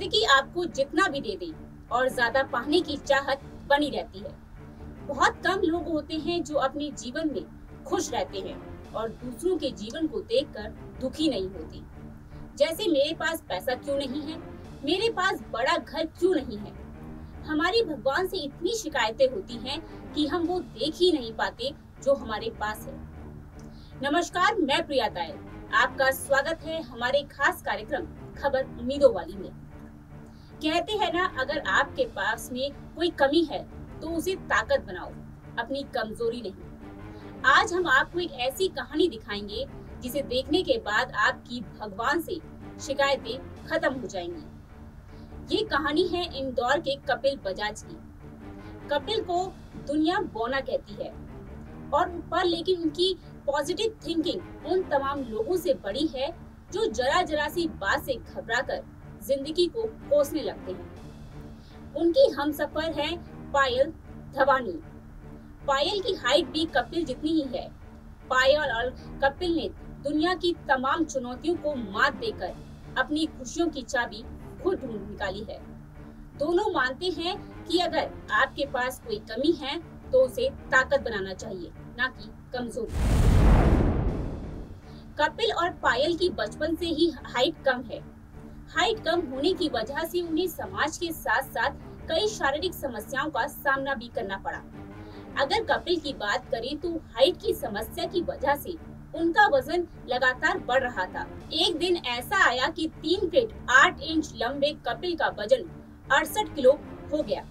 जिंदगी आपको जितना भी दे दे और ज्यादा पाने की चाहत बनी रहती है। बहुत कम लोग होते हैं जो अपने जीवन में खुश रहते हैं और दूसरों के जीवन को देखकर दुखी नहीं होते। जैसे मेरे पास पैसा क्यों नहीं है, मेरे पास बड़ा घर क्यों नहीं है। हमारी भगवान से इतनी शिकायतें होती हैं कि हम वो देख ही नहीं पाते जो हमारे पास है। नमस्कार, मैं प्रिया दायल, आपका स्वागत है हमारे खास कार्यक्रम खबर उम्मीदों वाली में। कहते हैं ना, अगर आपके पास में कोई कमी है तो उसे ताकत बनाओ, अपनी कमजोरी नहीं। आज हम आपको एक ऐसी कहानी दिखाएंगे जिसे देखने के बाद आपकी भगवान से शिकायतें खत्म हो जाएंगी। ये कहानी है इंदौर के कपिल बजाज की। कपिल को दुनिया बौना कहती है और लेकिन उनकी पॉजिटिव थिंकिंग उन तमाम लोगों से बड़ी है जो जरा जरा सी बात से घबराकर जिंदगी को कोसने लगते हैं। उनकी हमसफर है पायल धवानी। पायल की हाइट भी कपिल जितनी ही है। पायल और कपिल ने दुनिया की तमाम चुनौतियों को मात देकर अपनी खुशियों की चाबी खुद ढूंढ निकाली है। दोनों मानते हैं कि अगर आपके पास कोई कमी है तो उसे ताकत बनाना चाहिए, ना कि कमजोरी। कपिल और पायल की बचपन से ही हाइट कम है। हाइट कम होने की वजह से उन्हें समाज के साथ साथ कई शारीरिक समस्याओं का सामना भी करना पड़ा। अगर कपिल की बात करें तो हाइट की समस्या की वजह से उनका वजन लगातार बढ़ रहा था। एक दिन ऐसा आया कि 3 फीट 8 इंच लंबे कपिल का वजन 68 किलो हो गया।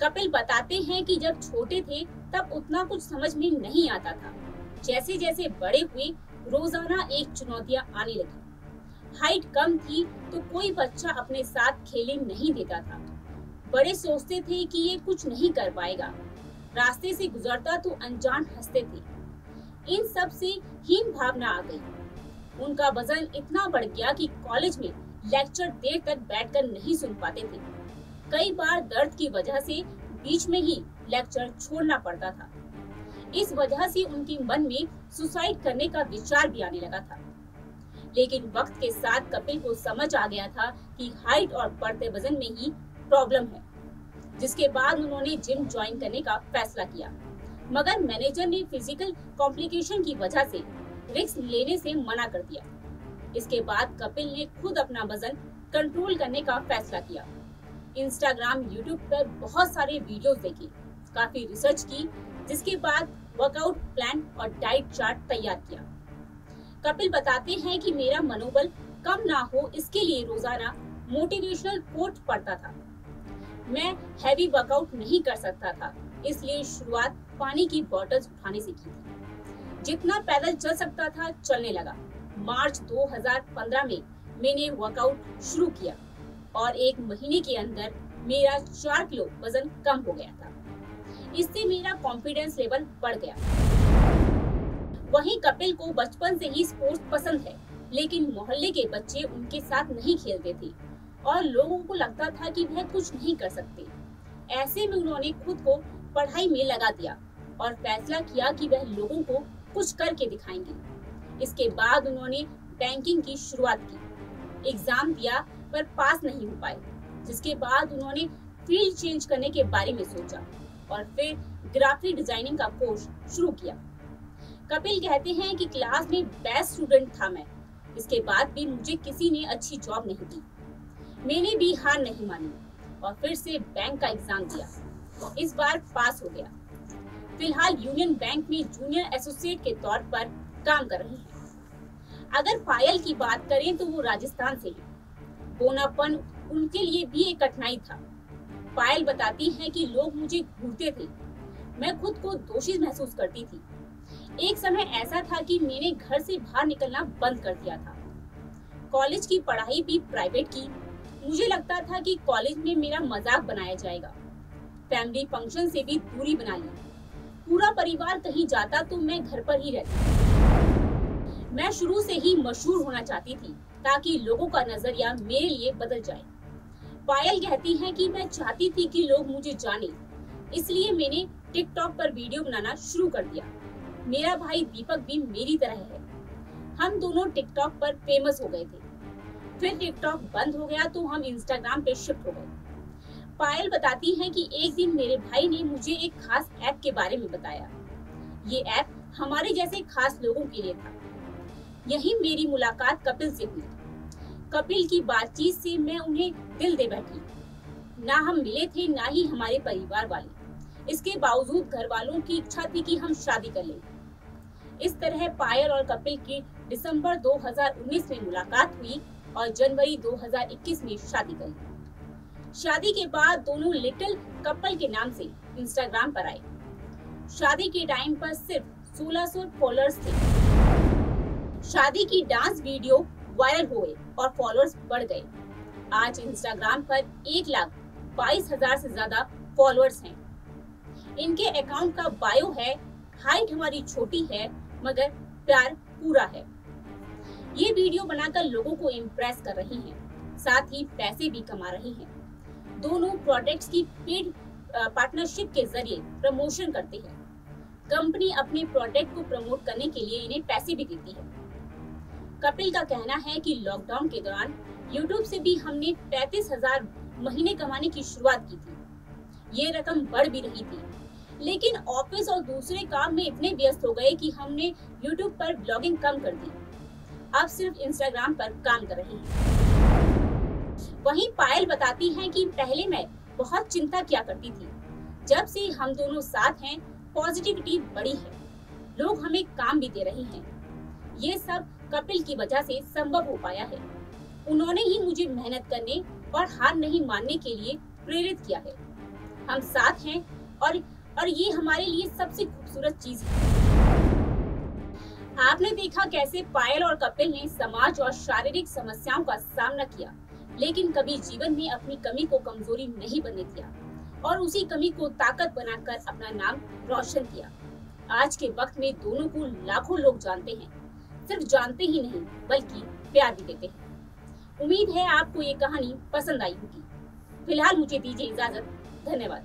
कपिल बताते हैं कि जब छोटे थे तब उतना कुछ समझ में नहीं आता था। जैसे जैसे बड़े हुए रोजाना एक चुनौतियां आने लगी। हाइट कम थी तो कोई बच्चा अपने साथ खेलने नहीं देता था। बड़े सोचते थे कि ये कुछ नहीं कर पाएगा। रास्ते से गुजरता तो अनजान हंसते थे। इन सब से हीन भावना आ गई। उनका वजन इतना बढ़ गया कि कॉलेज में लेक्चर देर तक बैठकर नहीं सुन पाते थे। कई बार दर्द की वजह से बीच में ही लेक्चर छोड़ना पड़ता था। इस वजह से उनके मन में सुसाइड करने का विचार भी आने लगा था। लेकिन वक्त के साथ कपिल को समझ आ गया था कि हाइट और बढ़ते वजन में ही प्रॉब्लम है, जिसके बाद उन्होंने जिम ज्वाइन करने का फैसला किया। मगर मैनेजर ने फिजिकल कॉम्प्लिकेशन की वजह से रिस्क लेने से मना कर दिया। इसके बाद कपिल ने खुद अपना वजन कंट्रोल करने का फैसला किया। इंस्टाग्राम, यूट्यूब पर बहुत सारे वीडियोस देखे, काफी रिसर्च की, जिसके बाद वर्कआउट प्लान और डाइट चार्ट तैयार किया। कपिल बताते हैं कि मेरा मनोबल कम ना हो इसके लिए रोजाना मोटिवेशनल कोट पढ़ता था। मैं हैवी वर्कआउट नहीं कर सकता था, इसलिए शुरुआत पानी की बोतल्स उठाने से की थी। जितना पैदल चल सकता था चलने लगा। मार्च 2015 में मैंने वर्कआउट शुरू किया और 1 महीने के अंदर मेरा 4 किलो वजन कम हो गया था। इससे मेरा कॉन्फिडेंस लेवल बढ़ गया। वहीं कपिल को बचपन से ही स्पोर्ट्स पसंद है, लेकिन मोहल्ले के बच्चे उनके साथ नहीं खेलते थे और लोगों को लगता था कि वह कुछ नहीं कर सकते। ऐसे में उन्होंने खुद को पढ़ाई में लगा दिया और फैसला किया कि वह लोगों को कुछ करके दिखाएंगे। इसके बाद उन्होंने बैंकिंग की शुरुआत की। एग्जाम दिया पर पास नहीं हो पाए, जिसके बाद उन्होंने फील्ड चेंज करने के बारे में सोचा और फिर ग्राफिक डिजाइनिंग का कोर्स शुरू किया। कपिल कहते हैं कि क्लास में बेस्ट स्टूडेंट था मैं। इसके बाद भी मुझे किसी ने अच्छी जॉब नहीं दी। मैंने भी हार नहीं मानी और फिर से बैंक का एग्जाम दिया। इस बार पास हो गया। फिलहाल यूनियन बैंक में जूनियर एसोसिएट के तौर पर काम कर रही हैं। अगर पायल की बात करें तो वो राजस्थान से है। बोनापन उनके लिए भी एक कठिनाई था। पायल बताती है कि लोग मुझे घूरते थे। मैं खुद को दोषी महसूस करती थी। एक समय ऐसा था कि मैंने घर से बाहर निकलना बंद कर दिया था। कॉलेज की पढ़ाई भी प्राइवेट की। मुझे लगता था कि कॉलेज में मेरा मजाक बनाया जाएगा। फैमिली फंक्शन से भी दूरी बना ली। पूरा परिवार कहीं जाता तो मैं घर पर ही रहती। मैं शुरू से ही मशहूर होना चाहती थी ताकि लोगों का नजरिया मेरे लिए बदल जाए। पायल कहती हैं कि मैं चाहती थी कि लोग मुझे जाने, इसलिए मैंने टिकटॉक पर वीडियो बनाना शुरू कर दिया। मेरा भाई दीपक भी मेरी तरह है। हम दोनों टिकटॉक पर फेमस हो गए थे। फिर टिकटॉक बंद हो गया तो हम इंस्टाग्राम पे शिफ्ट हो गए। पायल बताती है कि एक दिन मेरे भाई ने मुझे एक खास ऐप के बारे में बताया। ये ऐप हमारे जैसे खास लोगों के लिए था। यही मेरी मुलाकात कपिल से हुई। कपिल की बातचीत से मैं उन्हें दिल दे बैठी। ना हम मिले थे, ना ही हमारे परिवार वाले। इसके बावजूद घर वालों की इच्छा थी कि हम शादी कर लें। इस तरह पायल और कपिल की दिसंबर 2019 में मुलाकात हुई और जनवरी 2021 में शादी कर ली। शादी के बाद दोनों लिटिल कपल के नाम से इंस्टाग्राम पर आए। शादी के टाइम पर सिर्फ 1600 फॉलोअर्स थे। शादी की डांस वीडियो वायरल हुए और फॉलोअर्स बढ़ गए। आज इंस्टाग्राम पर 1,22,000 से ज्यादा फॉलोअर्स हैं। इनके अकाउंट का बायो है, हाइट हमारी छोटी है मगर प्यार पूरा है। ये वीडियो बनाकर लोगों को इम्प्रेस कर रही हैं, साथ ही पैसे भी कमा रही हैं। दोनों प्रोडक्ट्स की पेड पार्टनरशिप के जरिए प्रमोशन करते हैं। कंपनी अपने प्रोडक्ट को प्रमोट करने के लिए इन्हें पैसे भी देती है। कपिल का कहना है कि लॉकडाउन के दौरान यूट्यूब से भी हमने 35,000 महीने कमाने की शुरुआत की थी। ये रकम बढ़ भी रही थी, लेकिन ऑफिस और दूसरे काम में इतने व्यस्त हो गए कि हमने यूट्यूब पर ब्लॉगिंग कम कर दी। अब सिर्फ इंस्टाग्राम पर काम कर रही हैं। वहीं पायल बताती हैं कि पहले मैं बहुत चिंता किया करती थी। जब से हम दोनों साथ हैं, पॉजिटिविटी बढ़ी है। लोग हमें काम भी दे रहे हैं। ये सब कपिल की वजह से संभव हो पाया है। उन्होंने ही मुझे मेहनत करने और हार नहीं मानने के लिए प्रेरित किया है। हम साथ हैं और ये हमारे लिए सबसे खूबसूरत चीज है। आपने देखा कैसे पायल और कपिल ने समाज और शारीरिक समस्याओं का सामना किया, लेकिन कभी जीवन में अपनी कमी को कमजोरी नहीं बनने दिया और उसी कमी को ताकत बनाकर अपना नाम रोशन किया। आज के वक्त में दोनों को लाखों लोग जानते हैं। सिर्फ जानते ही नहीं बल्कि प्यार भी देते हैं। उम्मीद है आपको ये कहानी पसंद आई होगी। फिलहाल मुझे दीजिए इजाजत। धन्यवाद।